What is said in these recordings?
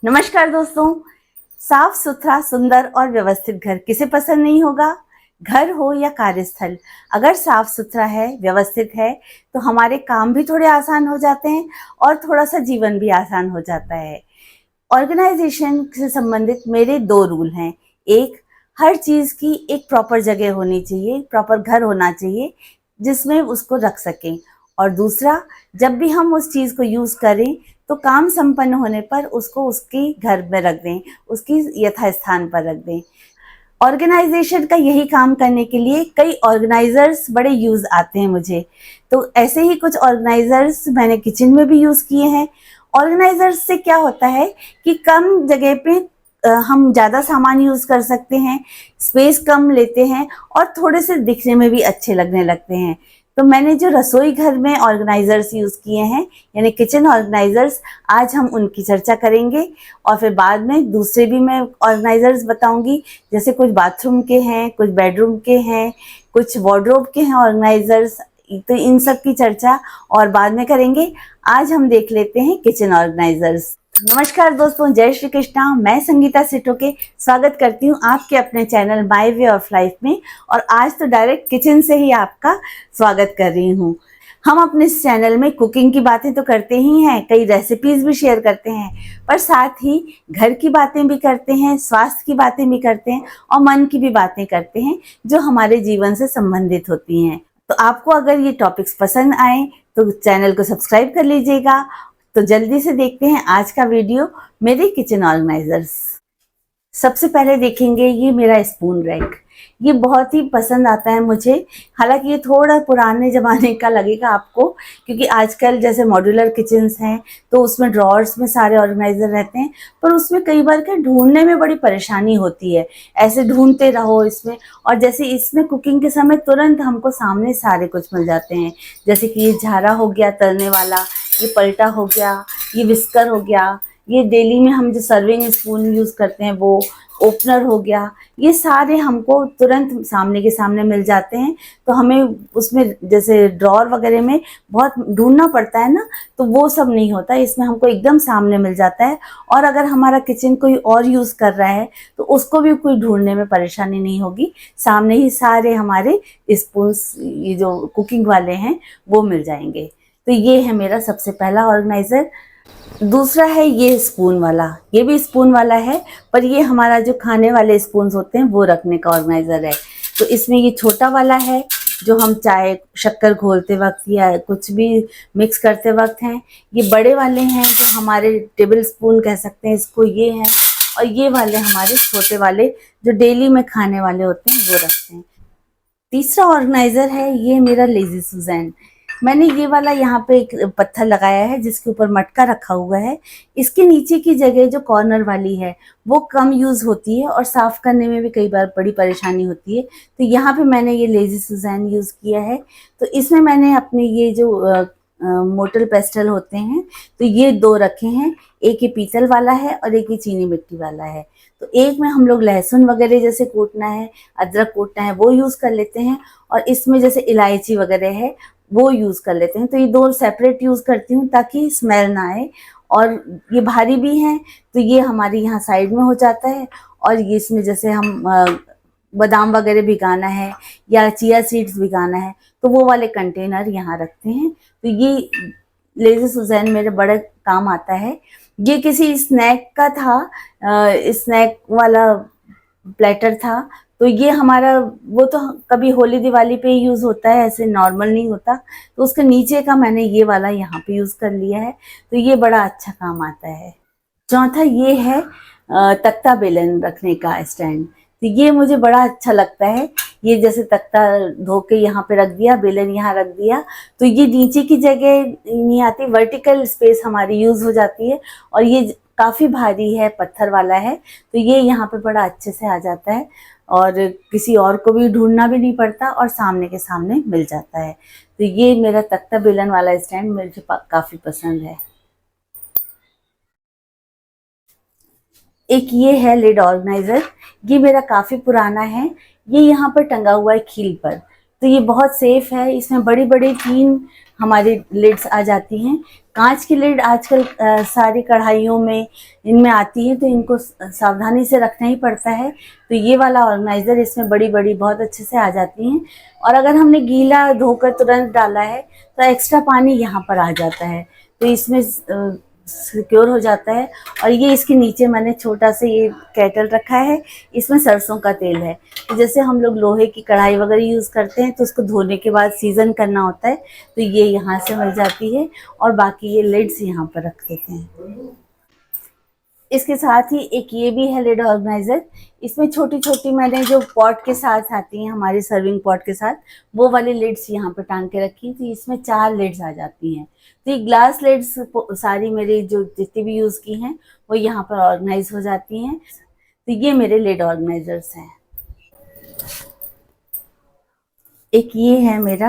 नमस्कार दोस्तों। साफ सुथरा, सुंदर और व्यवस्थित घर किसे पसंद नहीं होगा। घर हो या कार्यस्थल, अगर साफ सुथरा है, व्यवस्थित है, तो हमारे काम भी थोड़े आसान हो जाते हैं और थोड़ा सा जीवन भी आसान हो जाता है। ऑर्गेनाइजेशन से संबंधित मेरे 2 रूल हैं। एक, हर चीज की एक प्रॉपर जगह होनी चाहिए, प्रॉपर घर होना चाहिए जिसमें उसको रख सकें। और दूसरा, जब भी हम उस चीज को यूज करें तो काम संपन्न होने पर उसको उसके घर में रख दें, उसकी यथास्थान पर रख दें। ऑर्गेनाइजेशन का यही काम करने के लिए कई ऑर्गेनाइजर्स बड़े यूज आते हैं मुझे। तो ऐसे ही कुछ ऑर्गेनाइजर्स मैंने किचन में भी यूज किए हैं। ऑर्गेनाइजर्स से क्या होता है कि कम जगह पे हम ज़्यादा सामान यूज कर सकते हैं, स्पेस कम लेते हैं और थोड़े से दिखने में भी अच्छे लगने लगते हैं। तो मैंने जो रसोई घर में ऑर्गेनाइजर्स यूज किए हैं, यानी किचन ऑर्गेनाइजर्स, आज हम उनकी चर्चा करेंगे। और फिर बाद में दूसरे भी मैं ऑर्गेनाइजर्स बताऊंगी, जैसे कुछ बाथरूम के हैं, कुछ बेडरूम के हैं, कुछ वार्डरोब के हैं ऑर्गेनाइजर्स। तो इन सब की चर्चा और बाद में करेंगे। आज हम देख लेते हैं किचन ऑर्गेनाइजर्स। नमस्कार दोस्तों, जय श्री कृष्णा। मैं संगीता सिटोके स्वागत करती हूँ आपके अपने channel my way of life में। और आज तो डायरेक्ट किचन से ही आपका स्वागत कर रही हूँ। हम अपने इस चैनल में कुकिंग की बातें तो करते ही हैं, कई रेसिपीज भी शेयर करते हैं, पर साथ ही घर की बातें भी करते हैं, स्वास्थ्य की बातें भी करते हैं और मन की भी बातें करते हैं जो हमारे जीवन से संबंधित होती हैं। तो आपको अगर ये टॉपिक्स पसंद आए तो चैनल को सब्सक्राइब कर लीजिएगा। तो जल्दी से देखते हैं आज का वीडियो, मेरे किचन ऑर्गेनाइजर्स। सबसे पहले देखेंगे ये मेरा स्पून रैक। ये बहुत ही पसंद आता है मुझे। हालांकि ये थोड़ा पुराने ज़माने का लगेगा आपको, क्योंकि आजकल जैसे मॉड्यूलर किचन्स हैं तो उसमें ड्रॉर्स में सारे ऑर्गेनाइजर रहते हैं, पर उसमें कई बार क्या ढूंढने में बड़ी परेशानी होती है। ऐसे ढूंढते रहो इसमें, और जैसे इसमें कुकिंग के समय तुरंत हमको सामने सारे कुछ मिल जाते हैं। जैसे कि ये झारा हो गया तलने वाला, ये पलटा हो गया, ये विस्कर हो गया, ये डेली में हम जो सर्विंग स्पून यूज़ करते हैं वो, ओपनर हो गया। ये सारे हमको तुरंत सामने के सामने मिल जाते हैं। तो हमें उसमें जैसे ड्रॉर वगैरह में बहुत ढूंढना पड़ता है ना, तो वो सब नहीं होता, इसमें हमको एकदम सामने मिल जाता है। और अगर हमारा किचन कोई और यूज़ कर रहा है तो उसको भी कोई ढूंढने में परेशानी नहीं होगी, सामने ही सारे हमारे स्पून्स ये जो कुकिंग वाले हैं वो मिल जाएंगे। तो ये है मेरा सबसे पहला ऑर्गेनाइजर। दूसरा है ये स्पून वाला। ये भी स्पून वाला है, पर ये हमारा जो खाने वाले स्पून होते हैं वो रखने का ऑर्गेनाइजर है। तो इसमें ये छोटा वाला है जो हम चाय शक्कर घोलते वक्त या कुछ भी मिक्स करते वक्त हैं। ये बड़े वाले हैं जो हमारे टेबल स्पून कह सकते हैं इसको, ये हैं। और ये वाले हमारे छोटे वाले जो डेली में खाने वाले होते हैं वो रखते हैं। तीसरा ऑर्गेनाइजर है ये मेरा लेजी सुजैन। मैंने ये वाला यहाँ पे एक पत्थर लगाया है जिसके ऊपर मटका रखा हुआ है। इसके नीचे की जगह जो कॉर्नर वाली है वो कम यूज होती है और साफ करने में भी कई बार बड़ी परेशानी होती है। तो यहाँ पे मैंने ये लेजी सुजैन यूज किया है। तो इसमें मैंने अपने ये जो मोटल पेस्टल होते हैं तो ये 2 रखे हैं। एक ये पीतल वाला है और एक ये चीनी मिट्टी वाला है। तो एक में हम लोग लहसुन वगैरह जैसे कूटना है, अदरक कूटना है वो यूज कर लेते हैं, और इसमें जैसे इलायची वगैरह है वो यूज कर लेते हैं। तो ये 2 सेपरेट यूज करती हूँ ताकि स्मेल ना आए। और ये भारी भी हैं तो ये हमारी यहाँ साइड में हो जाता है। और ये इसमें जैसे हम बादाम वगैरह भिगाना है या चिया सीड्स भिगाना है तो वो वाले कंटेनर यहाँ रखते हैं। तो ये लेजी सुजैन मेरे बड़े काम आता है। ये किसी स्नैक का था, स्नैक वाला प्लेटर था। तो ये हमारा वो तो कभी होली दिवाली पे यूज होता है, ऐसे नॉर्मल नहीं होता। तो उसके नीचे का मैंने ये वाला यहाँ पे यूज कर लिया है। तो ये बड़ा अच्छा काम आता है। चौथा ये है तख्ता बेलन रखने का स्टैंड। तो ये मुझे बड़ा अच्छा लगता है। ये जैसे तख्ता धो के यहाँ पे रख दिया, बेलन यहाँ रख दिया, तो ये नीचे की जगह नहीं आती, वर्टिकल स्पेस हमारी यूज हो जाती है। और ये काफी भारी है, पत्थर वाला है, तो ये यहाँ पे बड़ा अच्छे से आ जाता है और किसी और को भी ढूंढना भी नहीं पड़ता और सामने के सामने मिल जाता है। तो ये मेरा तख्ता बेलन वाला स्टैंड मुझे काफी पसंद है। एक ये है लिड ऑर्गेनाइजर। ये मेरा काफी पुराना है। ये यहाँ पर टंगा हुआ है खील पर। तो तो ये बहुत सेफ है। इसमें बड़ी बड़ी 3 हमारी लिड्स आ जाती हैं। कांच की लिड आजकल सारी कढ़ाइयों में इनमें आती है, तो इनको सावधानी से रखना ही पड़ता है। तो ये वाला ऑर्गेनाइज़र इसमें बड़ी बड़ी बहुत अच्छे से आ जाती हैं। और अगर हमने गीला धोकर तुरंत डाला है तो एक्स्ट्रा पानी यहाँ पर आ जाता है, तो इसमें सिक्योर हो जाता है। और ये इसके नीचे मैंने छोटा सा ये केटल रखा है, इसमें सरसों का तेल है। तो जैसे हम लोग लोहे की कढ़ाई वगैरह यूज़ करते हैं तो उसको धोने के बाद सीजन करना होता है, तो ये यहाँ से मिल जाती है। और बाकी ये लिड्स यहाँ पर रख देते हैं। इसके साथ ही एक ये भी है लिड ऑर्गेनाइजर। इसमें छोटी छोटी मैंने जो पॉट के साथ आती हैं हमारे सर्विंग पॉट के साथ, वो वाली लिड्स यहाँ पर टांग के रखी, तो इसमें 4 लिड्स आ जाती हैं। तो ये ग्लास लिड्स सारी मेरी जो जितनी भी यूज़ की हैं वो यहाँ पर ऑर्गेनाइज हो जाती हैं। तो ये मेरे लिड ऑर्गेनाइजर्स हैं। एक ये है मेरा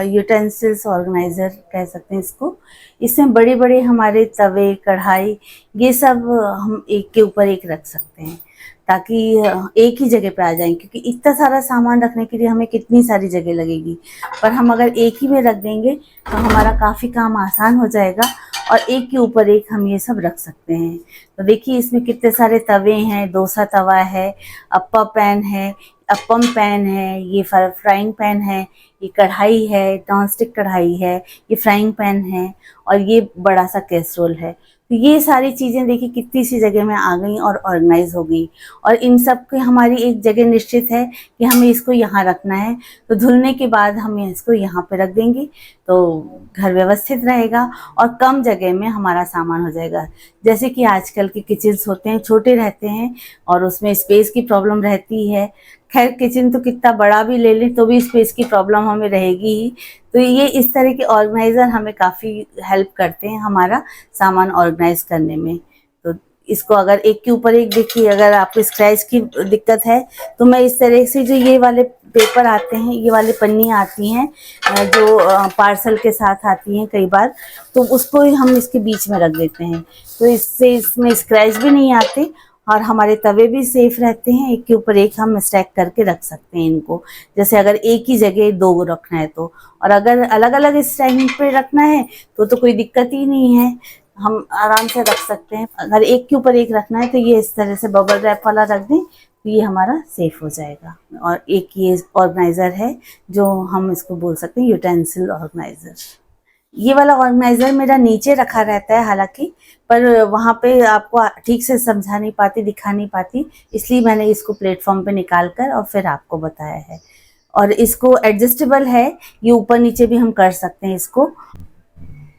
यूटेंसिल्स ऑर्गेनाइज़र कह सकते हैं इसको। इसमें बड़े बड़े हमारे तवे, कढ़ाई, ये सब हम एक के ऊपर एक रख सकते हैं, ताकि एक ही जगह पे आ जाएं, क्योंकि इतना सारा सामान रखने के लिए हमें कितनी सारी जगह लगेगी। पर हम अगर एक ही में रख देंगे तो हमारा काफ़ी काम आसान हो जाएगा और एक के ऊपर एक हम ये सब रख सकते हैं। तो देखिए इसमें कितने सारे तवे हैं, डोसा तवा है, अप्पा पैन है, अपम पैन है, ये फ्राइंग पैन है, ये कढ़ाई है, नॉन स्टिक कढ़ाई है, ये फ्राइंग पैन है, और ये बड़ा सा कैसरोल है। तो ये सारी चीज़ें देखिए कितनी सी जगह में आ गई और ऑर्गेनाइज हो गई। और इन सब की हमारी एक जगह निश्चित है कि हमें इसको यहाँ रखना है, तो धुलने के बाद हम इसको यहाँ पे रख देंगे तो घर व्यवस्थित रहेगा और कम जगह में हमारा सामान हो जाएगा। जैसे कि आजकल के किचन्स होते हैं, छोटे रहते हैं और उसमें स्पेस की प्रॉब्लम रहती है। खैर किचन तो कितना बड़ा भी ले लें तो भी स्पेस की प्रॉब्लम हमें रहेगी ही। तो ये इस तरह के ऑर्गेनाइज़र हमें काफ़ी हेल्प करते हैं हमारा सामान ऑर्गेनाइज करने में। तो इसको अगर एक के ऊपर एक, देखिए अगर आपको स्क्रैच की दिक्कत है तो मैं इस तरह से, जो ये वाले पेपर आते हैं, ये वाली पन्नी आती हैं जो पार्सल के साथ आती हैं कई बार, तो उसको हम इसके बीच में रख देते हैं, तो इससे इसमें स्क्रैच भी नहीं आते और हमारे तवे भी सेफ रहते हैं। एक के ऊपर एक हम स्टैक करके रख सकते हैं इनको, जैसे अगर एक ही जगह 2 रखना है तो। और अगर अलग अलग स्टैंड पे रखना है तो कोई दिक्कत ही नहीं है, हम आराम से रख सकते हैं। अगर एक के ऊपर एक रखना है तो ये इस तरह से बबल रैप वाला रख दें तो ये हमारा सेफ हो जाएगा। और एक ये ऑर्गेनाइज़र है जो हम इसको बोल सकते हैं यूटेंसिल ऑर्गेनाइज़र। ये वाला ऑर्गेनाइज़र मेरा नीचे रखा रहता है हालांकि, पर वहाँ पे आपको ठीक से समझा नहीं पाती, दिखा नहीं पाती, इसलिए मैंने इसको प्लेटफॉर्म पे निकाल कर और फिर आपको बताया है। और इसको एडजस्टेबल है, ये ऊपर नीचे भी हम कर सकते हैं इसको।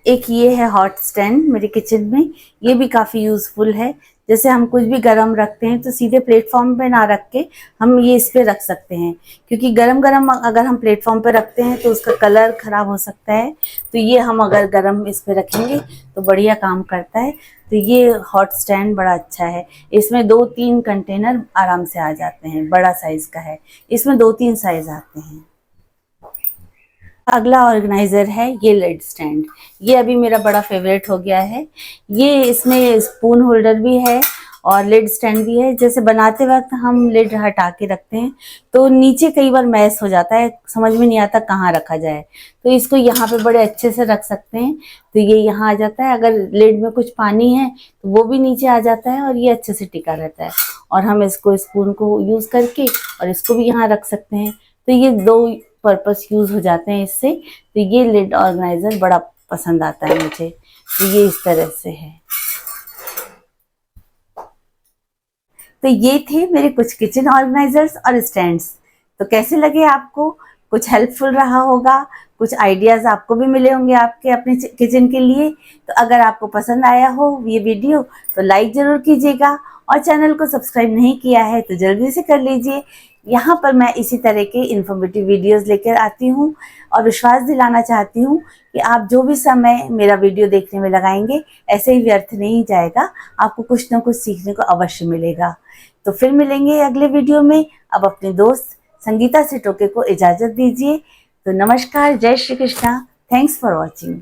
एक ये है हॉट स्टैंड मेरे किचन में, ये भी काफ़ी यूज़फुल है। जैसे हम कुछ भी गरम रखते हैं तो सीधे प्लेटफॉर्म पे ना रख के हम ये इस पे रख सकते हैं, क्योंकि गरम गरम अगर हम प्लेटफॉर्म पे रखते हैं तो उसका कलर ख़राब हो सकता है। तो ये हम अगर गरम इस पे रखेंगे तो बढ़िया काम करता है। तो ये हॉट स्टैंड बड़ा अच्छा है। इसमें 2-3 कंटेनर आराम से आ जाते हैं, बड़ा साइज़ का है, इसमें 2-3 साइज़ आते हैं। अगला ऑर्गेनाइज़र है ये लिड स्टैंड। ये अभी मेरा बड़ा फेवरेट हो गया है। ये इसमें स्पून होल्डर भी है और लिड स्टैंड भी है। जैसे बनाते वक्त हम लिड हटा के रखते हैं तो नीचे कई बार मैस हो जाता है, समझ में नहीं आता कहाँ रखा जाए, तो इसको यहाँ पे बड़े अच्छे से रख सकते हैं। तो ये यहाँ आ जाता है, अगर लिड में कुछ पानी है तो वो भी नीचे आ जाता है और ये अच्छे से टिका रहता है। और हम इसको स्पून को यूज़ करके और इसको भी यहाँ रख सकते हैं। तो ये 2 पर्पस यूज़ हो जाते हैं इससे। तो ये लिड ऑर्गेनाइज़र बड़ा पसंद आता है मुझे। तो ये इस तरह से है। तो ये थे मेरे कुछ किचन ऑर्गेनाइजर्स और स्टैंड्स। तो कैसे लगे आपको? कुछ हेल्पफुल रहा होगा, कुछ आइडियाज़ आपको भी मिले होंगे आपके अपने किचन के लिए। तो अगर आपको पसंद आया हो ये वीडियो तो लाइक ज़रूर कीजिएगा और चैनल को सब्सक्राइब नहीं किया है तो जल्दी से कर लीजिए। यहाँ पर मैं इसी तरह के इन्फॉर्मेटिव वीडियोस लेकर आती हूँ और विश्वास दिलाना चाहती हूँ कि आप जो भी समय मेरा वीडियो देखने में लगाएंगे ऐसे ही व्यर्थ नहीं जाएगा, आपको कुछ ना कुछ सीखने को अवश्य मिलेगा। तो फिर मिलेंगे अगले वीडियो में। अब अपने दोस्त संगीता सिटोके को इजाज़त दीजिए। तो नमस्कार, जय Shri Krishna, thanks for watching.